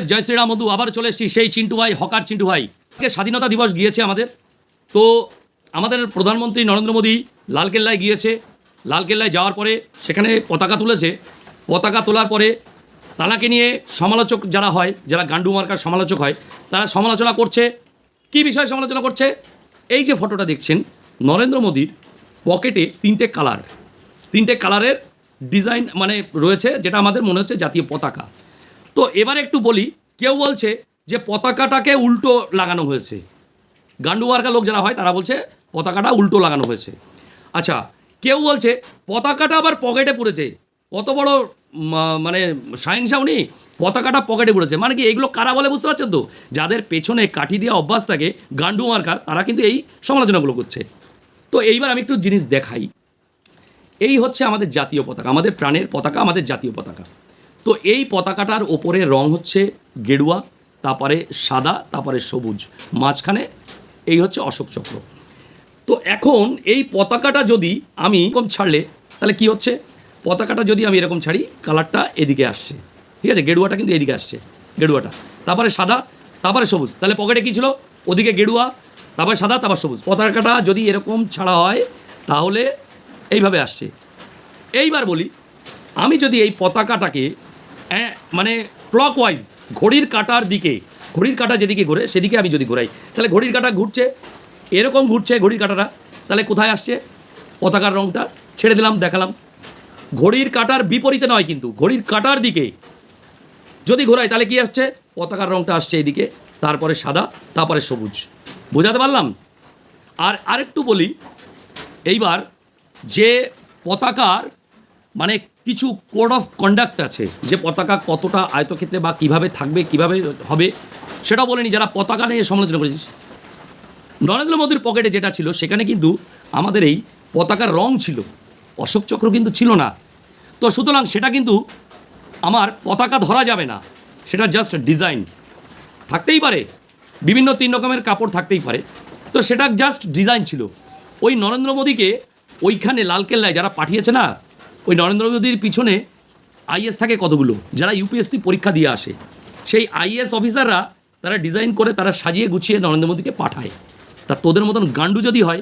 জয় শ্রীরাম বন্ধু, আবার চলে এসেছি সেই চিন্টু ভাই, হকার চিন্টু ভাই। স্বাধীনতা দিবস গিয়েছে আমাদের, তো আমাদের প্রধানমন্ত্রী নরেন্দ্র মোদী লালকেল্লায় গিয়েছে। লালকেল্লায় যাওয়ার পরে সেখানে পতাকা তুলেছে। পতাকা তোলার পরে তাঁকে নিয়ে সমালোচক যারা হয়, যারা গান্ডু মার্কার সমালোচক হয়, তারা সমালোচনা করছে। কী বিষয়ে সমালোচনা করছে? এই যে ফটোটা দেখছেন, নরেন্দ্র মোদীর পকেটে তিনটে কালারের ডিজাইন মানে রয়েছে, যেটা আমাদের মনে হচ্ছে জাতীয় পতাকা। তো এবার একটু বলি, কেউ বলছে যে পতাকাটাকে উল্টো লাগানো হয়েছে। গান্ডু মার্কা লোক যারা হয় তারা বলছে পতাকাটা উল্টো লাগানো হয়েছে। আচ্ছা, কেউ বলছে পতাকাটা আবার পকেটে পড়েছে। কত বড় মানে সাহিংসা উনি, পতাকাটা পকেটে পড়েছে। মানে কি, এগুলো কারা বলে বুঝতে পারছেন তো? যাদের পেছনে কাঠি দেওয়া অভ্যাস থাকে, গান্ডু মার্কা, তারা কিন্তু এই সমালোচনাগুলো করছে। তো এইবার আমি একটু জিনিস দেখাই। এই হচ্ছে আমাদের জাতীয় পতাকা, আমাদের প্রাণের পতাকা, আমাদের জাতীয় পতাকা। তো এই পতাকাটার ওপরে রং হচ্ছে গেরুয়া, তারপরে সাদা, তারপরে সবুজ, মাঝখানে এই হচ্ছে অশোক চক্র। তো এখন এই পতাকাটা যদি আমি এরকম ছাড়লে তাহলে কি হচ্ছে, পতাকাটা যদি আমি এরকম ছাড়ি, কালারটা এদিকে আসছে, ঠিক আছে, গেরুয়াটা কিন্তু এদিকে আসছে, গেরুয়াটা, তারপরে সাদা, তারপরে সবুজ। তাহলে পকেটে কী ছিল? ওদিকে গেরুয়া, তারপরে সাদা, তারপর সবুজ। পতাকাটা যদি এরকম ছাড়া হয় তাহলে এইভাবে আসছে। এইবার বলি, আমি যদি এই পতাকাটাকে মানে ক্লকওয়াইজ, ঘড়ির কাঁটার দিকে, ঘড়ির কাঁটা যেদিকে ঘোরে সেদিকে আমি যদি ঘোরাই, তাহলে ঘড়ির কাঁটা ঘুরছে, এরকম ঘুরছে ঘড়ির কাঁটাটা, তাহলে কোথায় আসছে? পতাকার রঙটা ছেড়ে দিলাম, দেখালাম। ঘড়ির কাঁটার বিপরীতে নয়, কিন্তু ঘড়ির কাঁটার দিকে যদি ঘোরাই তাহলে কি আসছে? পতাকার রঙটা আসছে এদিকে, তারপরে সাদা, তারপরে সবুজ। বোঝাতে পারলাম? আর আরেকটু বলি, এইবার যে পতাকার মানে কিছু কোড অফ কন্ডাক্ট আছে, যে পতাকা কতটা আয়তক্ষেত্রে বা কিভাবে থাকবে, কিভাবে হবে, সেটাও বলেনি। যারা পতাকা নিয়ে সমালোচনা করেছিস, নরেন্দ্র মোদীর পকেটে যেটা ছিল সেখানে কিন্তু আমাদের এই পতাকার রং ছিল, অশোক চক্র কিন্তু ছিল না। তো সুতরাং সেটা কিন্তু আমার পতাকা ধরা যাবে না, সেটা জাস্ট ডিজাইন। থাকতেই পারে বিভিন্ন 3 রকমের কাপড় থাকতেই পারে, তো সেটা জাস্ট ডিজাইন ছিল। ওই নরেন্দ্র মোদীকে ওইখানে লালকেল্লায় যারা পাঠিয়েছে না, ওই নরেন্দ্র মোদীর পিছনে আইএস থাকে কতগুলো, যারা ইউপিএসসি পরীক্ষা দিয়ে আসে, সেই আইএস অফিসাররা তারা ডিজাইন করে, তারা সাজিয়ে গুছিয়ে নরেন্দ্র মোদীকে পাঠায়। তা তোদের মতন গান্ডু যদি হয়,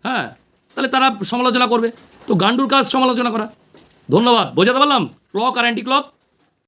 হ্যাঁ, তাহলে তারা সমালোচনা করবে। তো গান্ডুর কাজ সমালোচনা করা। ধন্যবাদ, বোঝাতে পারলাম? ক্লক আর অ্যান্টি ক্লক।